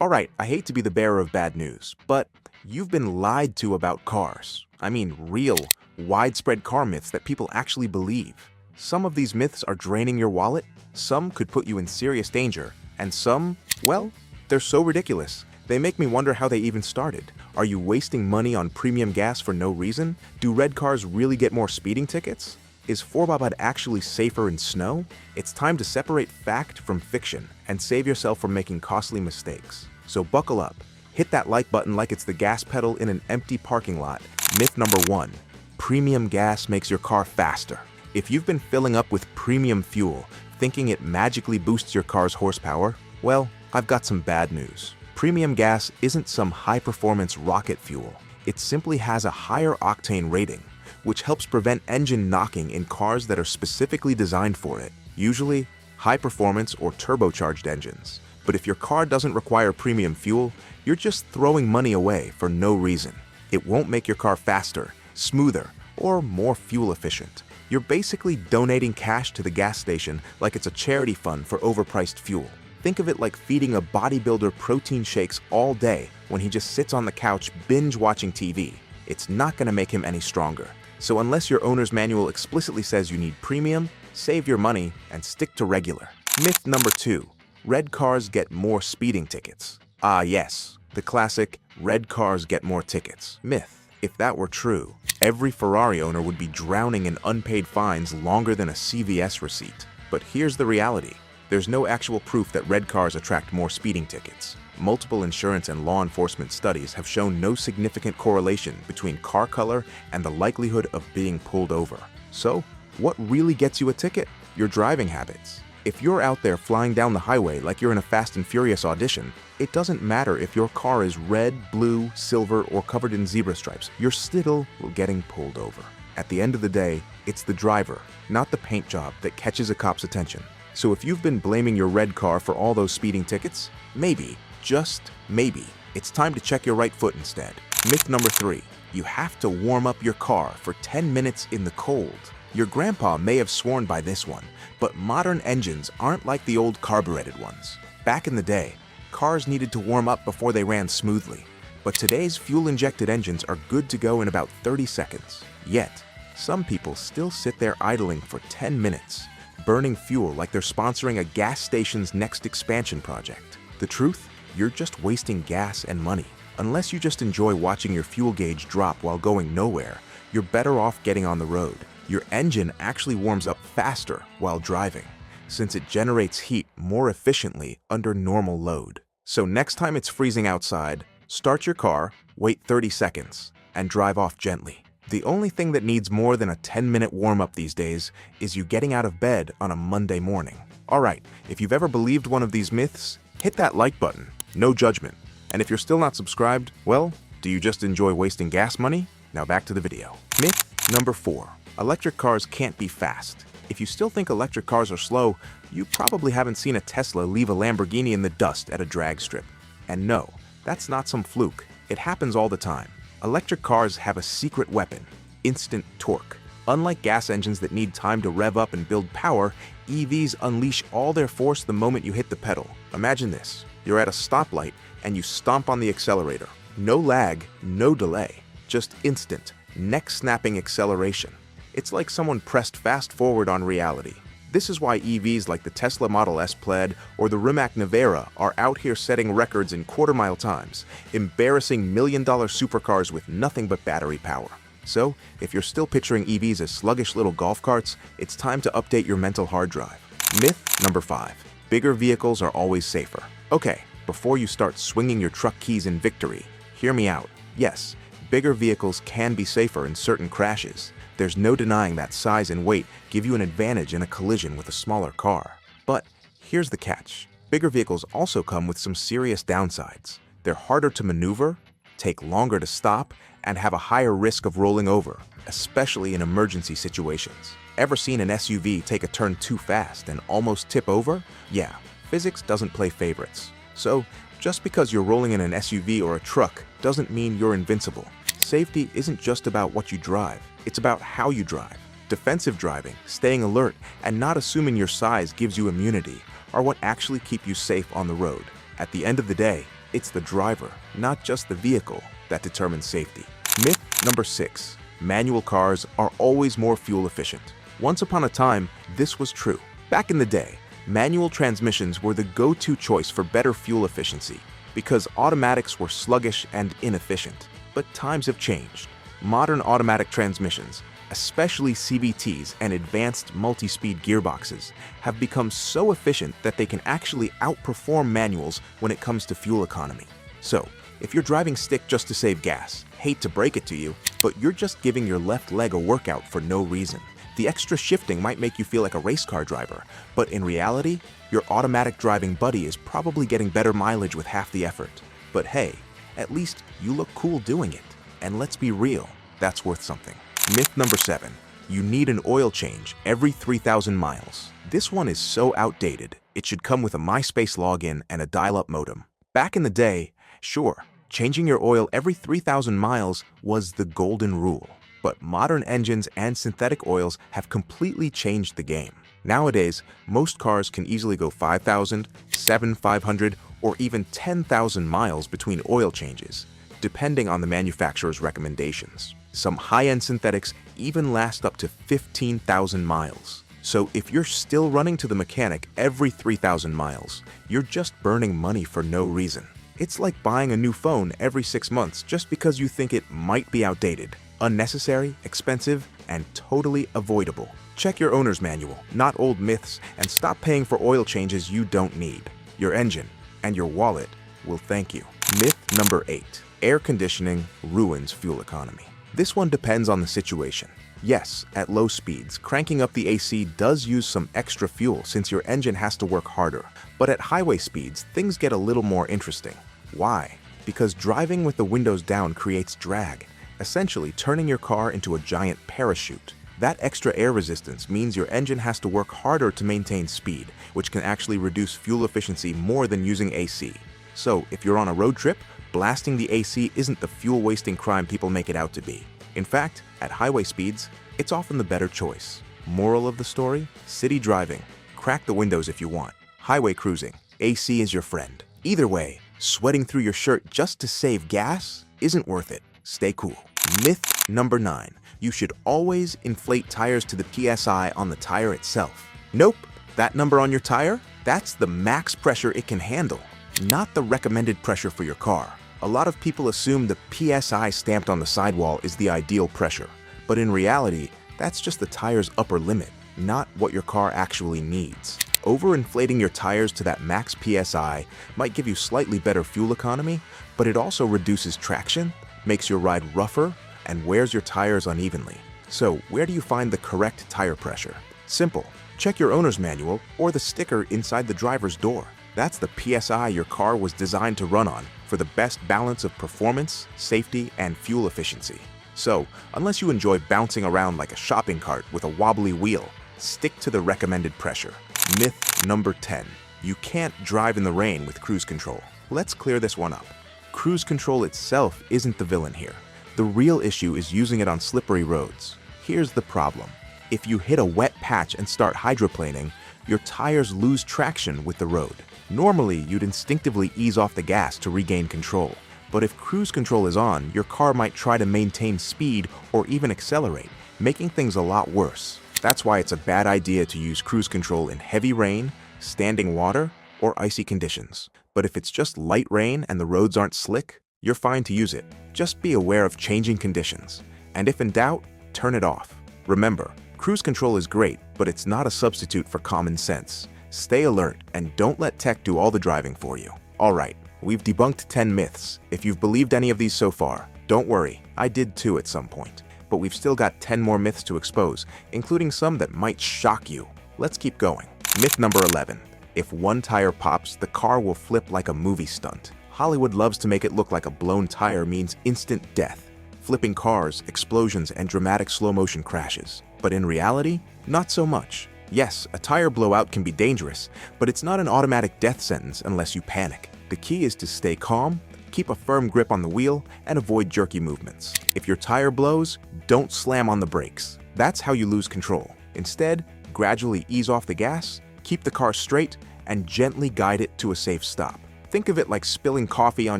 Alright, I hate to be the bearer of bad news, but you've been lied to about cars. I mean, real, widespread car myths that people actually believe. Some of these myths are draining your wallet, some could put you in serious danger, and some, well, they're so ridiculous. They make me wonder how they even started. Are you wasting money on premium gas for no reason? Do red cars really get more speeding tickets? Is 4x actually safer in snow? It's time to separate fact from fiction and save yourself from making costly mistakes. So buckle up. Hit that like button like it's the gas pedal in an empty parking lot. Myth number 1. Premium gas makes your car faster. If you've been filling up with premium fuel, thinking it magically boosts your car's horsepower, well, I've got some bad news. Premium gas isn't some high-performance rocket fuel. It simply has a higher octane rating, which helps prevent engine knocking in cars that are specifically designed for it, usually high-performance or turbocharged engines. But if your car doesn't require premium fuel, you're just throwing money away for no reason. It won't make your car faster, smoother, or more fuel efficient. You're basically donating cash to the gas station like it's a charity fund for overpriced fuel. Think of it like feeding a bodybuilder protein shakes all day when he just sits on the couch binge-watching TV. It's not going to make him any stronger. So unless your owner's manual explicitly says you need premium, save your money and stick to regular. Myth number 2. Red cars get more speeding tickets. Ah yes, the classic red cars get more tickets myth. If that were true, every Ferrari owner would be drowning in unpaid fines longer than a CVS receipt. But here's the reality. There's no actual proof that red cars attract more speeding tickets. Multiple insurance and law enforcement studies have shown no significant correlation between car color and the likelihood of being pulled over. So, what really gets you a ticket? Your driving habits. If you're out there flying down the highway like you're in a Fast and Furious audition, it doesn't matter if your car is red, blue, silver, or covered in zebra stripes, you're still getting pulled over. At the end of the day, it's the driver, not the paint job, that catches a cop's attention. So if you've been blaming your red car for all those speeding tickets, maybe, just maybe, it's time to check your right foot instead. Myth number 3. You have to warm up your car for 10 minutes in the cold. Your grandpa may have sworn by this one, but modern engines aren't like the old carbureted ones. Back in the day, cars needed to warm up before they ran smoothly, but today's fuel-injected engines are good to go in about 30 seconds. Yet, some people still sit there idling for 10 minutes, burning fuel like they're sponsoring a gas station's next expansion project. The truth? You're just wasting gas and money. Unless you just enjoy watching your fuel gauge drop while going nowhere, you're better off getting on the road. Your engine actually warms up faster while driving, since it generates heat more efficiently under normal load. So next time it's freezing outside, start your car, wait 30 seconds, and drive off gently. The only thing that needs more than a 10-minute warm-up these days is you getting out of bed on a Monday morning. Alright, if you've ever believed one of these myths, hit that like button. No judgment. And if you're still not subscribed, well, do you just enjoy wasting gas money? Now back to the video. Myth number 4. Electric cars can't be fast. If you still think electric cars are slow, you probably haven't seen a Tesla leave a Lamborghini in the dust at a drag strip. And no, that's not some fluke. It happens all the time. Electric cars have a secret weapon: instant torque. Unlike gas engines that need time to rev up and build power, EVs unleash all their force the moment you hit the pedal. Imagine this. You're at a stoplight and you stomp on the accelerator. No lag, no delay. Just instant, neck-snapping acceleration. It's like someone pressed fast forward on reality. This is why EVs like the Tesla Model S Plaid or the Rimac Nevera are out here setting records in quarter-mile times, embarrassing million-dollar supercars with nothing but battery power. So, if you're still picturing EVs as sluggish little golf carts, it's time to update your mental hard drive. Myth number 5. Bigger vehicles are always safer. Okay, before you start swinging your truck keys in victory, hear me out. Yes, bigger vehicles can be safer in certain crashes. There's no denying that size and weight give you an advantage in a collision with a smaller car. But here's the catch. Bigger vehicles also come with some serious downsides. They're harder to maneuver, take longer to stop, and have a higher risk of rolling over, especially in emergency situations. Ever seen an SUV take a turn too fast and almost tip over? Yeah, physics doesn't play favorites. So, just because you're rolling in an SUV or a truck doesn't mean you're invincible. Safety isn't just about what you drive. It's about how you drive. Defensive driving, staying alert, and not assuming your size gives you immunity are what actually keep you safe on the road. At the end of the day, It's the driver, not just the vehicle, that determines safety. Myth number 6. Manual cars are always more fuel efficient. Once upon a time, this was true. Back in the day, manual transmissions were the go-to choice for better fuel efficiency because automatics were sluggish and inefficient. But times have changed. Modern automatic transmissions, especially CVTs and advanced multi-speed gearboxes, have become so efficient that they can actually outperform manuals when it comes to fuel economy. So, if you're driving stick just to save gas, hate to break it to you, but you're just giving your left leg a workout for no reason. The extra shifting might make you feel like a race car driver, but in reality, your automatic driving buddy is probably getting better mileage with half the effort. But hey, at least you look cool doing it. And let's be real, that's worth something. Myth number 7. You need an oil change every 3,000 miles. This one is so outdated, it should come with a MySpace login and a dial-up modem. Back in the day, sure, changing your oil every 3,000 miles was the golden rule. But modern engines and synthetic oils have completely changed the game. Nowadays, most cars can easily go 5,000, 7,500, or even 10,000 miles between oil changes, depending on the manufacturer's recommendations. Some high-end synthetics even last up to 15,000 miles. So if you're still running to the mechanic every 3,000 miles, you're just burning money for no reason. It's like buying a new phone every 6 months just because you think it might be outdated. Unnecessary, expensive, and totally avoidable. Check your owner's manual, not old myths, and stop paying for oil changes you don't need. Your engine and your wallet will thank you. Myth number 8. Air conditioning ruins fuel economy. This one depends on the situation. Yes, at low speeds, cranking up the AC does use some extra fuel since your engine has to work harder. But at highway speeds, things get a little more interesting. Why? Because driving with the windows down creates drag, essentially turning your car into a giant parachute. That extra air resistance means your engine has to work harder to maintain speed, which can actually reduce fuel efficiency more than using AC. So, if you're on a road trip, blasting the AC isn't the fuel-wasting crime people make it out to be. In fact, at highway speeds, it's often the better choice. Moral of the story? City driving. Crack the windows if you want. Highway cruising. AC is your friend. Either way, sweating through your shirt just to save gas isn't worth it. Stay cool. Myth number 9. You should always inflate tires to the PSI on the tire itself. Nope. That number on your tire? That's the max pressure it can handle, not the recommended pressure for your car. A lot of people assume the PSI stamped on the sidewall is the ideal pressure, but in reality, that's just the tire's upper limit, not what your car actually needs. Overinflating your tires to that max PSI might give you slightly better fuel economy, but it also reduces traction, makes your ride rougher, and wears your tires unevenly. So, where do you find the correct tire pressure? Simple. Check your owner's manual or the sticker inside the driver's door. That's the PSI your car was designed to run on for the best balance of performance, safety, and fuel efficiency. So, unless you enjoy bouncing around like a shopping cart with a wobbly wheel, stick to the recommended pressure. Myth number 10. You can't drive in the rain with cruise control. Let's clear this one up. Cruise control itself isn't the villain here. The real issue is using it on slippery roads. Here's the problem. If you hit a wet patch and start hydroplaning, your tires lose traction with the road. Normally, you'd instinctively ease off the gas to regain control. But if cruise control is on, your car might try to maintain speed or even accelerate, making things a lot worse. That's why it's a bad idea to use cruise control in heavy rain, standing water, or icy conditions. But if it's just light rain and the roads aren't slick, you're fine to use it. Just be aware of changing conditions. And if in doubt, turn it off. Remember, cruise control is great, but it's not a substitute for common sense. Stay alert and don't let tech do all the driving for you. Alright, we've debunked 10 myths. If you've believed any of these so far, don't worry, I did too at some point. But we've still got 10 more myths to expose, including some that might shock you. Let's keep going. Myth number 11. If one tire pops, the car will flip like a movie stunt. Hollywood loves to make it look like a blown tire means instant death. Flipping cars, explosions, and dramatic slow-motion crashes. But in reality, not so much. Yes, a tire blowout can be dangerous, but it's not an automatic death sentence unless you panic. The key is to stay calm, keep a firm grip on the wheel, and avoid jerky movements. If your tire blows, don't slam on the brakes. That's how you lose control. Instead, gradually ease off the gas, keep the car straight, and gently guide it to a safe stop. Think of it like spilling coffee on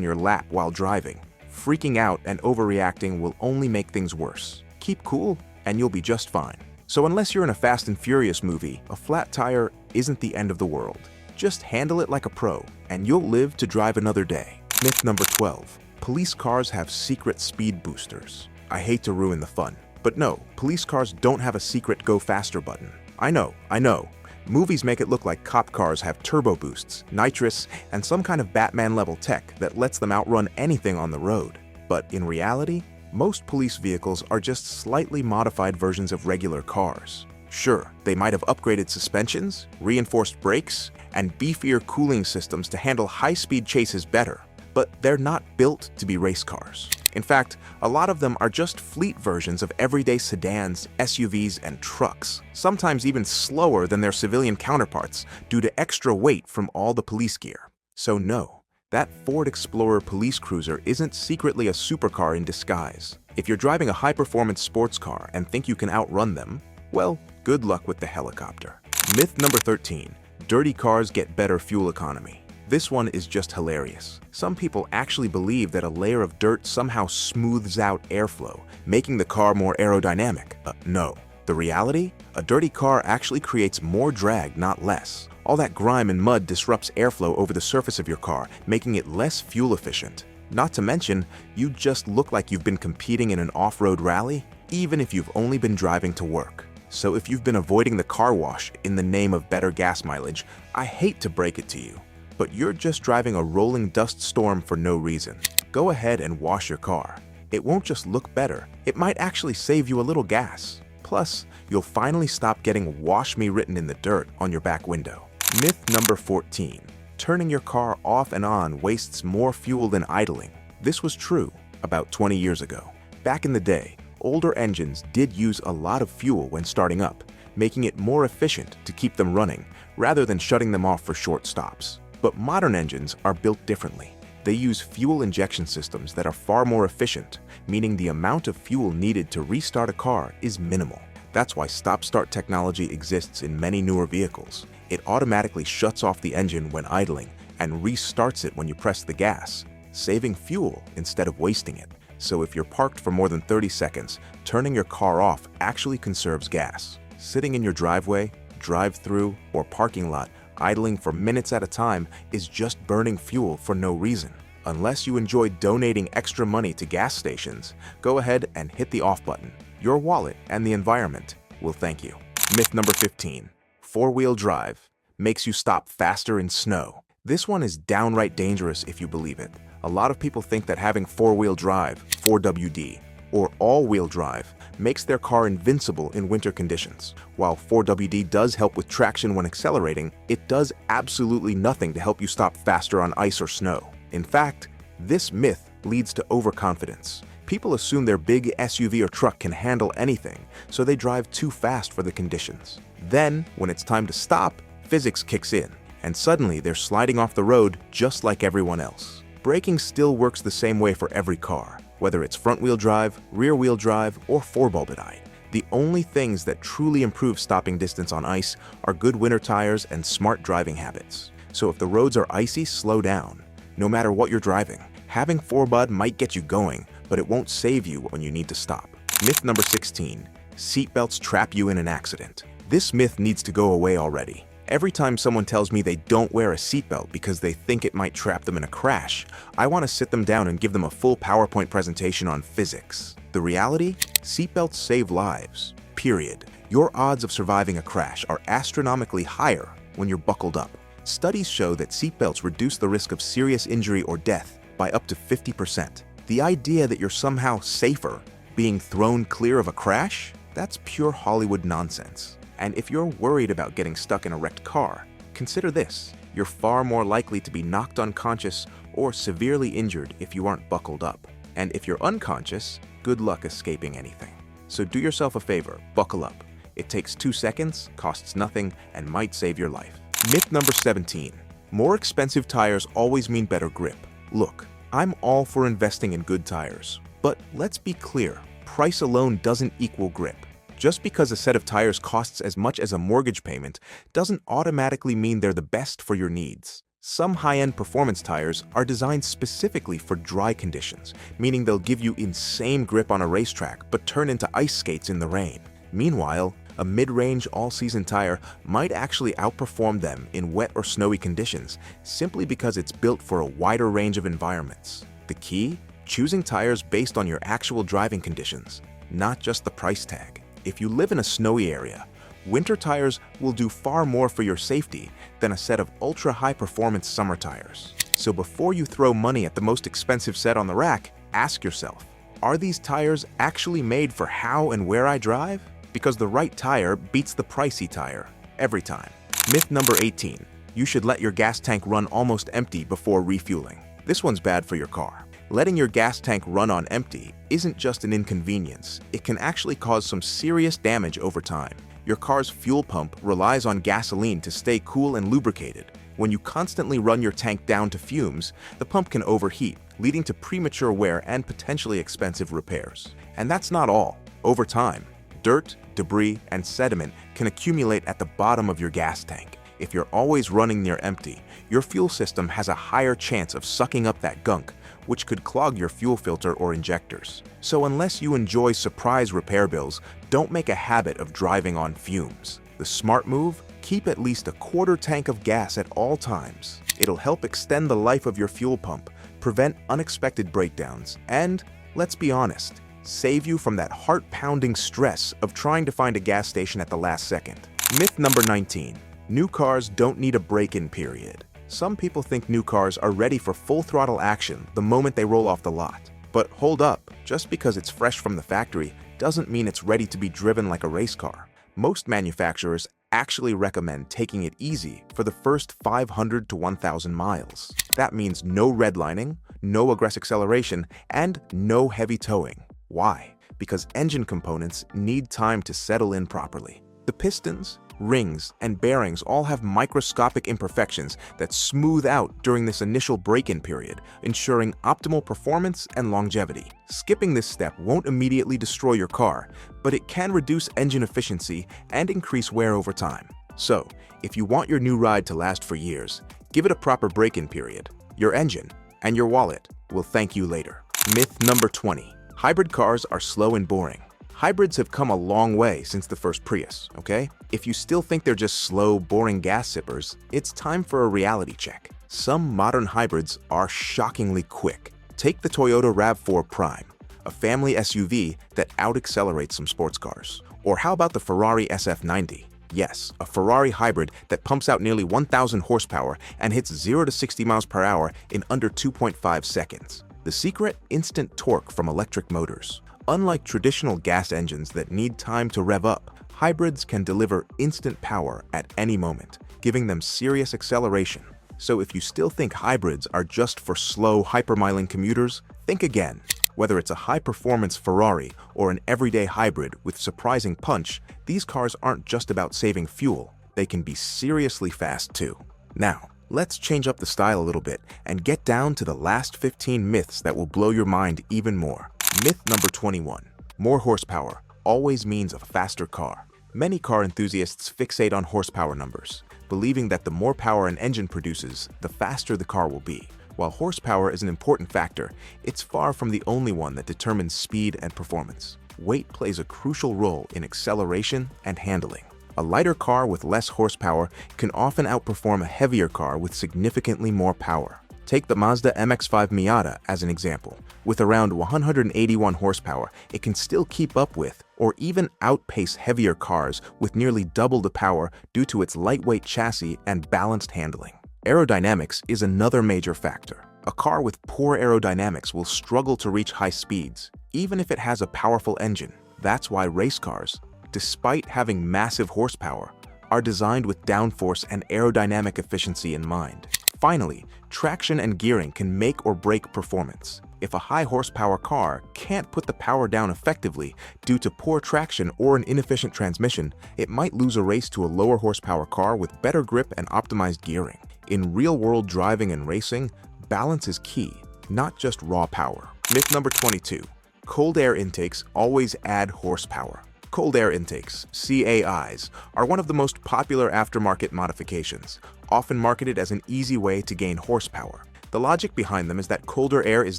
your lap while driving. Freaking out and overreacting will only make things worse. Keep cool, and you'll be just fine. So unless you're in a Fast and Furious movie, a flat tire isn't the end of the world. Just handle it like a pro, and you'll live to drive another day. Myth number 12. Police cars have secret speed boosters. I hate to ruin the fun, but no, police cars don't have a secret go faster button. I know. Movies make it look like cop cars have turbo boosts, nitrous, and some kind of Batman-level tech that lets them outrun anything on the road. But in reality, most police vehicles are just slightly modified versions of regular cars. Sure, they might have upgraded suspensions, reinforced brakes, and beefier cooling systems to handle high-speed chases better, but they're not built to be race cars. In fact, a lot of them are just fleet versions of everyday sedans, SUVs, and trucks, sometimes even slower than their civilian counterparts due to extra weight from all the police gear. So no, that Ford Explorer police cruiser isn't secretly a supercar in disguise. If you're driving a high-performance sports car and think you can outrun them, well, good luck with the helicopter. Myth number 13. Dirty cars get better fuel economy. This one is just hilarious. Some people actually believe that a layer of dirt somehow smooths out airflow, making the car more aerodynamic. No. The reality? A dirty car actually creates more drag, not less. All that grime and mud disrupts airflow over the surface of your car, making it less fuel efficient. Not to mention, you just look like you've been competing in an off-road rally, even if you've only been driving to work. So if you've been avoiding the car wash in the name of better gas mileage, I hate to break it to you, but you're just driving a rolling dust storm for no reason. Go ahead and wash your car. It won't just look better, it might actually save you a little gas. Plus, you'll finally stop getting "wash me" written in the dirt on your back window. Myth number 14. Turning your car off and on wastes more fuel than idling. This was true about 20 years ago. Back in the day, older engines did use a lot of fuel when starting up, making it more efficient to keep them running rather than shutting them off for short stops. But modern engines are built differently. They use fuel injection systems that are far more efficient, meaning the amount of fuel needed to restart a car is minimal. That's why stop-start technology exists in many newer vehicles. It automatically shuts off the engine when idling and restarts it when you press the gas, saving fuel instead of wasting it. So if you're parked for more than 30 seconds, turning your car off actually conserves gas. Sitting in your driveway, drive-through, or parking lot, idling for minutes at a time is just burning fuel for no reason. Unless you enjoy donating extra money to gas stations, go ahead and hit the off button. Your wallet and the environment will thank you. Myth number 15. Four-wheel drive makes you stop faster in snow. This one is downright dangerous if you believe it. A lot of people think that having four-wheel drive, 4WD, or all-wheel drive makes their car invincible in winter conditions. While 4WD does help with traction when accelerating, it does absolutely nothing to help you stop faster on ice or snow. In fact, this myth leads to overconfidence. People assume their big SUV or truck can handle anything, so they drive too fast for the conditions. Then, when it's time to stop, physics kicks in, and suddenly they're sliding off the road just like everyone else. Braking still works the same way for every car, whether it's front-wheel drive, rear-wheel drive, or four-bulbidine. The only things that truly improve stopping distance on ice are good winter tires and smart driving habits. So if the roads are icy, slow down. No matter what you're driving, having 4BUD might get you going, but it won't save you when you need to stop. Myth number 16. Seatbelts trap you in an accident. This myth needs to go away already. Every time someone tells me they don't wear a seatbelt because they think it might trap them in a crash, I want to sit them down and give them a full PowerPoint presentation on physics. The reality? Seatbelts save lives. Period. Your odds of surviving a crash are astronomically higher when you're buckled up. Studies show that seatbelts reduce the risk of serious injury or death by up to 50%. The idea that you're somehow safer being thrown clear of a crash? That's pure Hollywood nonsense. And if you're worried about getting stuck in a wrecked car, consider this. You're far more likely to be knocked unconscious or severely injured if you aren't buckled up. And if you're unconscious, good luck escaping anything. So do yourself a favor, buckle up. It takes 2 seconds, costs nothing, and might save your life. Myth number 17. More expensive tires always mean better grip. Look, I'm all for investing in good tires, but let's be clear, price alone doesn't equal grip. Just because a set of tires costs as much as a mortgage payment doesn't automatically mean they're the best for your needs. Some high-end performance tires are designed specifically for dry conditions, meaning they'll give you insane grip on a racetrack but turn into ice skates in the rain. Meanwhile, a mid-range all-season tire might actually outperform them in wet or snowy conditions simply because it's built for a wider range of environments. The key? Choosing tires based on your actual driving conditions, not just the price tag. If you live in a snowy area, winter tires will do far more for your safety than a set of ultra-high-performance summer tires. So before you throw money at the most expensive set on the rack, ask yourself, are these tires actually made for how and where I drive? Because the right tire beats the pricey tire, every time. Myth number 18. You should let your gas tank run almost empty before refueling. This one's bad for your car. Letting your gas tank run on empty isn't just an inconvenience, it can actually cause some serious damage over time. Your car's fuel pump relies on gasoline to stay cool and lubricated. When you constantly run your tank down to fumes, the pump can overheat, leading to premature wear and potentially expensive repairs. And that's not all. Over time, dirt, debris, and sediment can accumulate at the bottom of your gas tank. If you're always running near empty, your fuel system has a higher chance of sucking up that gunk, which could clog your fuel filter or injectors. So unless you enjoy surprise repair bills, don't make a habit of driving on fumes. The smart move? Keep at least a quarter tank of gas at all times. It'll help extend the life of your fuel pump, prevent unexpected breakdowns, and, let's be honest, save you from that heart-pounding stress of trying to find a gas station at the last second. Myth number 19. New cars don't need a break-in period. Some people think new cars are ready for full throttle action the moment they roll off the lot. But hold up, just because it's fresh from the factory doesn't mean it's ready to be driven like a race car. Most manufacturers actually recommend taking it easy for the first 500 to 1,000 miles. That means no redlining, no aggressive acceleration, and no heavy towing. Why? Because engine components need time to settle in properly. The pistons, rings, and bearings all have microscopic imperfections that smooth out during this initial break-in period, ensuring optimal performance and longevity. Skipping this step won't immediately destroy your car, but it can reduce engine efficiency and increase wear over time. So, if you want your new ride to last for years, give it a proper break-in period. Your engine and your wallet will thank you later. Myth number 20. Hybrid cars are slow and boring. Hybrids have come a long way since the first Prius, okay? If you still think they're just slow, boring gas sippers, it's time for a reality check. Some modern hybrids are shockingly quick. Take the Toyota RAV4 Prime, a family SUV that out-accelerates some sports cars. Or how about the Ferrari SF90? Yes, a Ferrari hybrid that pumps out nearly 1,000 horsepower and hits 0 to 60 miles per hour in under 2.5 seconds. The secret? Instant torque from electric motors. Unlike traditional gas engines that need time to rev up, hybrids can deliver instant power at any moment, giving them serious acceleration. So if you still think hybrids are just for slow, hypermiling commuters, think again. Whether it's a high-performance Ferrari or an everyday hybrid with surprising punch, these cars aren't just about saving fuel, they can be seriously fast too. Now, let's change up the style a little bit and get down to the last 15 myths that will blow your mind even more. Myth number 21. More horsepower always means a faster car. Many car enthusiasts fixate on horsepower numbers, believing that the more power an engine produces, the faster the car will be. While horsepower is an important factor, it's far from the only one that determines speed and performance. Weight plays a crucial role in acceleration and handling. A lighter car with less horsepower can often outperform a heavier car with significantly more power. Take the Mazda MX-5 Miata as an example. With around 181 horsepower, it can still keep up with or even outpace heavier cars with nearly double the power due to its lightweight chassis and balanced handling. Aerodynamics is another major factor. A car with poor aerodynamics will struggle to reach high speeds, even if it has a powerful engine. That's why race cars, despite having massive horsepower, are designed with downforce and aerodynamic efficiency in mind. Finally, traction and gearing can make or break performance. If a high horsepower car can't put the power down effectively due to poor traction or an inefficient transmission, it might lose a race to a lower horsepower car with better grip and optimized gearing. In real-world driving and racing, balance is key, not just raw power. Myth number 22. Cold air intakes always add horsepower. Cold air intakes, CAIs, are one of the most popular aftermarket modifications, often marketed as an easy way to gain horsepower. The logic behind them is that colder air is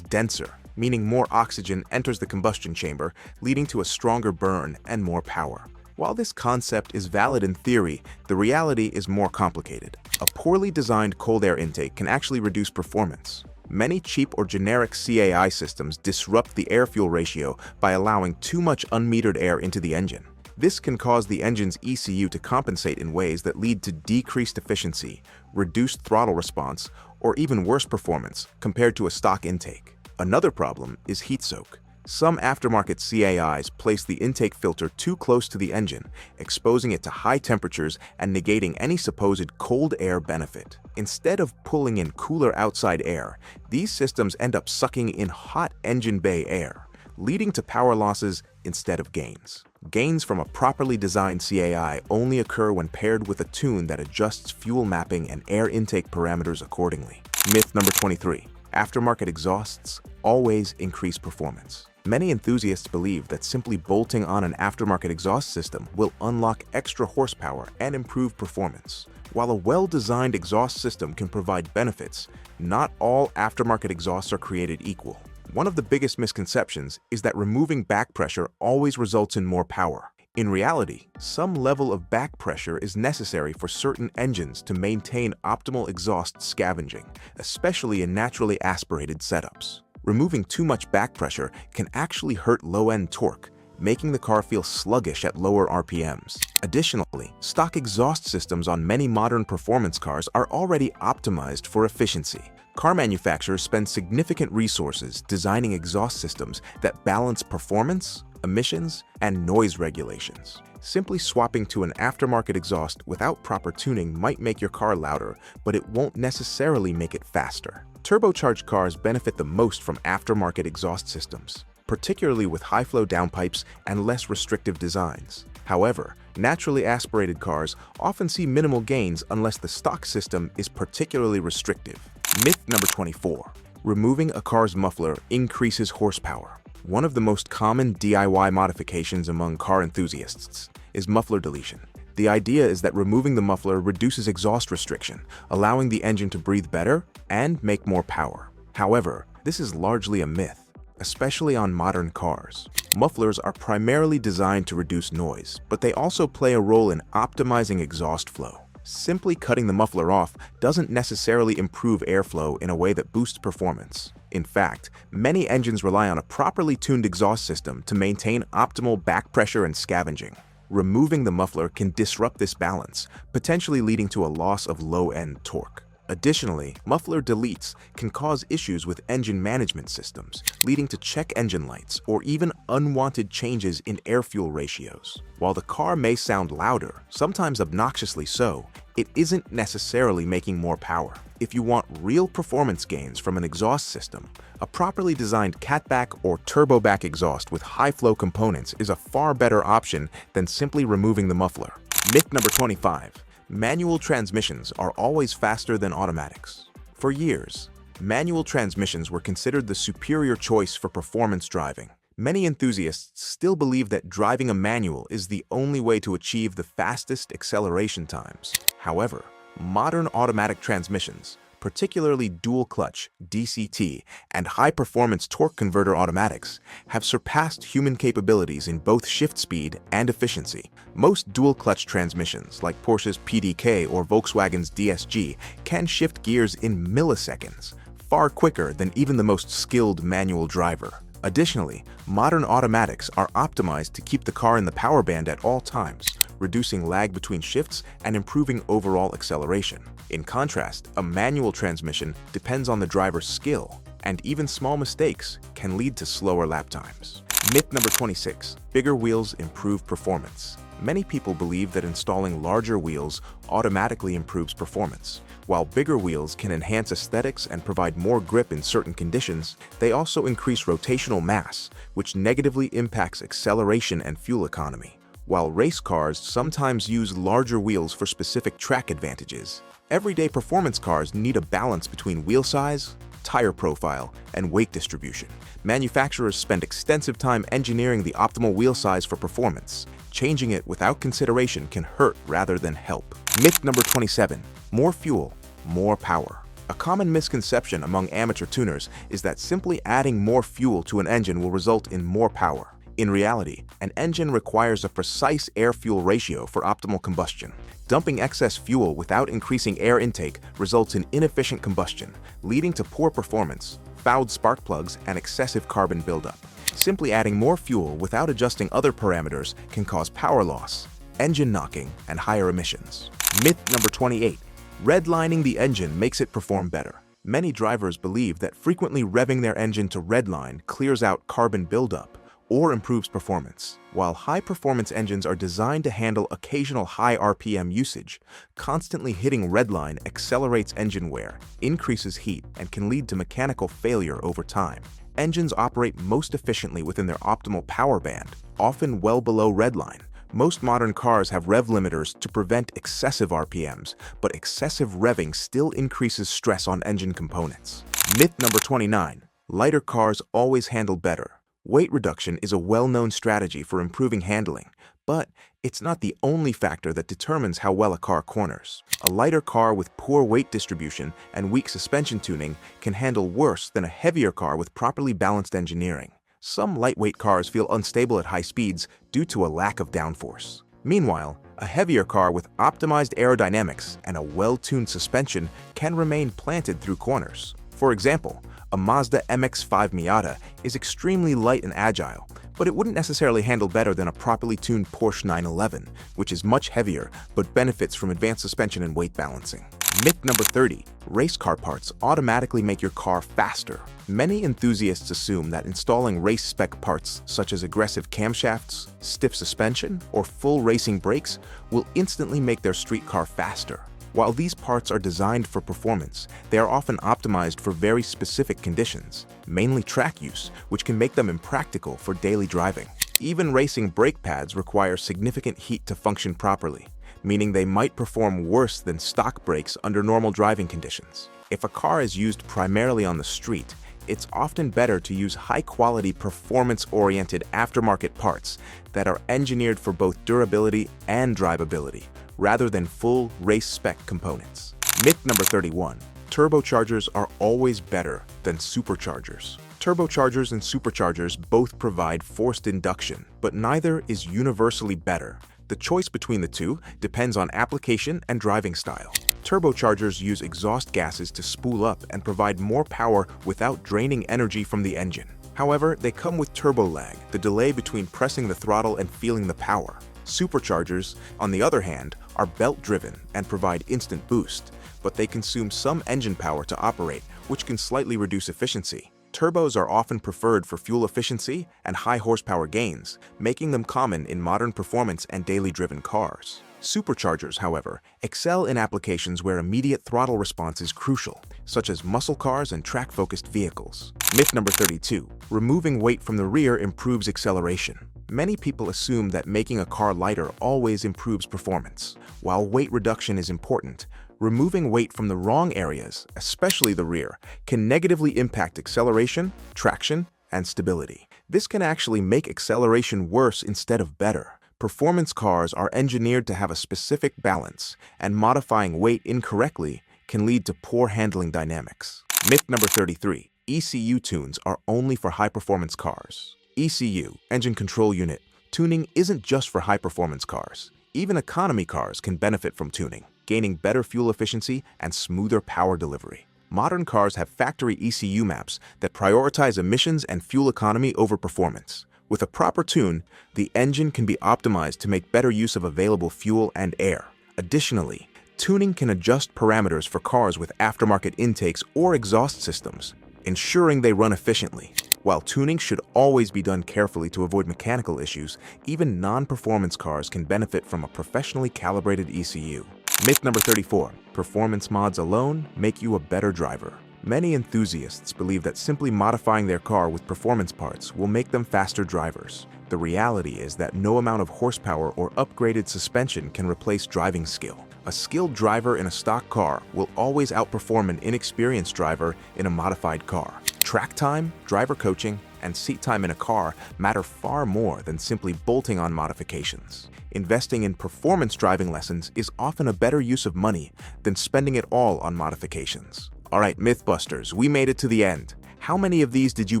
denser, meaning more oxygen enters the combustion chamber, leading to a stronger burn and more power. While this concept is valid in theory, the reality is more complicated. A poorly designed cold air intake can actually reduce performance. Many cheap or generic CAI systems disrupt the air-fuel ratio by allowing too much unmetered air into the engine. This can cause the engine's ECU to compensate in ways that lead to decreased efficiency, reduced throttle response, or even worse performance compared to a stock intake. Another problem is heat soak. Some aftermarket CAIs place the intake filter too close to the engine, exposing it to high temperatures and negating any supposed cold air benefit. Instead of pulling in cooler outside air, these systems end up sucking in hot engine bay air, leading to power losses instead of gains. Gains from a properly designed CAI only occur when paired with a tune that adjusts fuel mapping and air intake parameters accordingly. Myth number 23. Aftermarket exhausts always increase performance. Many enthusiasts believe that simply bolting on an aftermarket exhaust system will unlock extra horsepower and improve performance. While a well-designed exhaust system can provide benefits, not all aftermarket exhausts are created equal. One of the biggest misconceptions is that removing back pressure always results in more power. In reality, some level of back pressure is necessary for certain engines to maintain optimal exhaust scavenging, especially in naturally aspirated setups. Removing too much back pressure can actually hurt low-end torque, making the car feel sluggish at lower RPMs. Additionally, stock exhaust systems on many modern performance cars are already optimized for efficiency. Car manufacturers spend significant resources designing exhaust systems that balance performance, emissions, and noise regulations. Simply swapping to an aftermarket exhaust without proper tuning might make your car louder, but it won't necessarily make it faster. Turbocharged cars benefit the most from aftermarket exhaust systems, particularly with high-flow downpipes and less restrictive designs. However, naturally aspirated cars often see minimal gains unless the stock system is particularly restrictive. Myth number 24. Removing a car's muffler increases horsepower. One of the most common DIY modifications among car enthusiasts is muffler deletion. The idea is that removing the muffler reduces exhaust restriction, allowing the engine to breathe better and make more power. However, this is largely a myth, especially on modern cars. Mufflers are primarily designed to reduce noise, but they also play a role in optimizing exhaust flow. Simply cutting the muffler off doesn't necessarily improve airflow in a way that boosts performance. In fact, many engines rely on a properly tuned exhaust system to maintain optimal back pressure and scavenging. Removing the muffler can disrupt this balance, potentially leading to a loss of low-end torque. Additionally, muffler deletes can cause issues with engine management systems, leading to check engine lights or even unwanted changes in air-fuel ratios. While the car may sound louder, sometimes obnoxiously so, it isn't necessarily making more power. If you want real performance gains from an exhaust system, a properly designed catback or turboback exhaust with high-flow components is a far better option than simply removing the muffler. Myth number 25. Manual transmissions are always faster than automatics. For years, manual transmissions were considered the superior choice for performance driving. Many enthusiasts still believe that driving a manual is the only way to achieve the fastest acceleration times. However, modern automatic transmissions, particularly dual-clutch (DCT) and high-performance torque converter automatics, have surpassed human capabilities in both shift speed and efficiency. Most dual-clutch transmissions, like Porsche's PDK or Volkswagen's DSG, can shift gears in milliseconds, far quicker than even the most skilled manual driver. Additionally, modern automatics are optimized to keep the car in the power band at all times, reducing lag between shifts and improving overall acceleration. In contrast, a manual transmission depends on the driver's skill, and even small mistakes can lead to slower lap times. Myth number 26. Bigger wheels improve performance. Many people believe that installing larger wheels automatically improves performance. While bigger wheels can enhance aesthetics and provide more grip in certain conditions, they also increase rotational mass, which negatively impacts acceleration and fuel economy. While race cars sometimes use larger wheels for specific track advantages, everyday performance cars need a balance between wheel size, tire profile, and weight distribution. Manufacturers spend extensive time engineering the optimal wheel size for performance. Changing it without consideration can hurt rather than help. Myth number 27. More fuel, more power. A common misconception among amateur tuners is that simply adding more fuel to an engine will result in more power. In reality, an engine requires a precise air-fuel ratio for optimal combustion. Dumping excess fuel without increasing air intake results in inefficient combustion, leading to poor performance, fouled spark plugs, and excessive carbon buildup. Simply adding more fuel without adjusting other parameters can cause power loss, engine knocking, and higher emissions. Myth number 28. Redlining the engine makes it perform better. Many drivers believe that frequently revving their engine to redline clears out carbon buildup or improves performance. While high-performance engines are designed to handle occasional high RPM usage, constantly hitting redline accelerates engine wear, increases heat, and can lead to mechanical failure over time. Engines operate most efficiently within their optimal power band, often well below redline. Most modern cars have rev limiters to prevent excessive RPMs, but excessive revving still increases stress on engine components. Myth number 29. Lighter cars always handle better. Weight reduction is a well-known strategy for improving handling, but it's not the only factor that determines how well a car corners. A lighter car with poor weight distribution and weak suspension tuning can handle worse than a heavier car with properly balanced engineering. Some lightweight cars feel unstable at high speeds due to a lack of downforce. Meanwhile, a heavier car with optimized aerodynamics and a well-tuned suspension can remain planted through corners. For example, a Mazda MX-5 Miata is extremely light and agile, but it wouldn't necessarily handle better than a properly tuned Porsche 911, which is much heavier but benefits from advanced suspension and weight balancing. Myth number 30. Race car parts automatically make your car faster. Many enthusiasts assume that installing race-spec parts such as aggressive camshafts, stiff suspension, or full racing brakes will instantly make their street car faster. While these parts are designed for performance, they are often optimized for very specific conditions, mainly track use, which can make them impractical for daily driving. Even racing brake pads require significant heat to function properly, meaning they might perform worse than stock brakes under normal driving conditions. If a car is used primarily on the street, it's often better to use high-quality, performance-oriented aftermarket parts that are engineered for both durability and drivability, rather than full race-spec components. Myth number 31. Turbochargers are always better than superchargers. Turbochargers and superchargers both provide forced induction, but neither is universally better. The choice between the two depends on application and driving style. Turbochargers use exhaust gases to spool up and provide more power without draining energy from the engine. However, they come with turbo lag, the delay between pressing the throttle and feeling the power. Superchargers, on the other hand, are belt-driven and provide instant boost, but they consume some engine power to operate, which can slightly reduce efficiency. Turbos are often preferred for fuel efficiency and high horsepower gains, making them common in modern performance and daily-driven cars. Superchargers, however, excel in applications where immediate throttle response is crucial, such as muscle cars and track-focused vehicles. Myth number 32. Removing weight from the rear improves acceleration. Many people assume that making a car lighter always improves performance. While weight reduction is important, removing weight from the wrong areas, especially the rear, can negatively impact acceleration, traction, and stability. This can actually make acceleration worse instead of better. Performance cars are engineered to have a specific balance, and modifying weight incorrectly can lead to poor handling dynamics. Myth number 33. ECU tunes are only for high-performance cars. ECU, engine control unit, tuning isn't just for high-performance cars. Even economy cars can benefit from tuning, gaining better fuel efficiency and smoother power delivery. Modern cars have factory ECU maps that prioritize emissions and fuel economy over performance. With a proper tune, the engine can be optimized to make better use of available fuel and air. Additionally, tuning can adjust parameters for cars with aftermarket intakes or exhaust systems, ensuring they run efficiently. While tuning should always be done carefully to avoid mechanical issues, even non-performance cars can benefit from a professionally calibrated ECU. Myth number 34. Performance mods alone make you a better driver. Many enthusiasts believe that simply modifying their car with performance parts will make them faster drivers. The reality is that no amount of horsepower or upgraded suspension can replace driving skill. A skilled driver in a stock car will always outperform an inexperienced driver in a modified car. Track time, driver coaching, and seat time in a car matter far more than simply bolting on modifications. Investing in performance driving lessons is often a better use of money than spending it all on modifications. All right, Mythbusters, we made it to the end. How many of these did you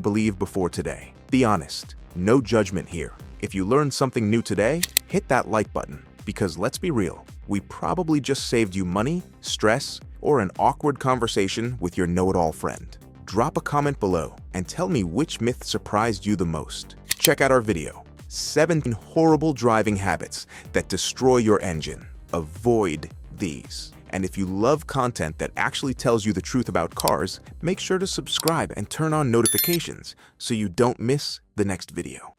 believe before today? Be honest, no judgment here. If you learned something new today, hit that like button, because let's be real, we probably just saved you money, stress, or an awkward conversation with your know-it-all friend. Drop a comment below and tell me which myth surprised you the most. Check out our video, 7 horrible driving habits that destroy your engine. Avoid these. And if you love content that actually tells you the truth about cars, make sure to subscribe and turn on notifications so you don't miss the next video.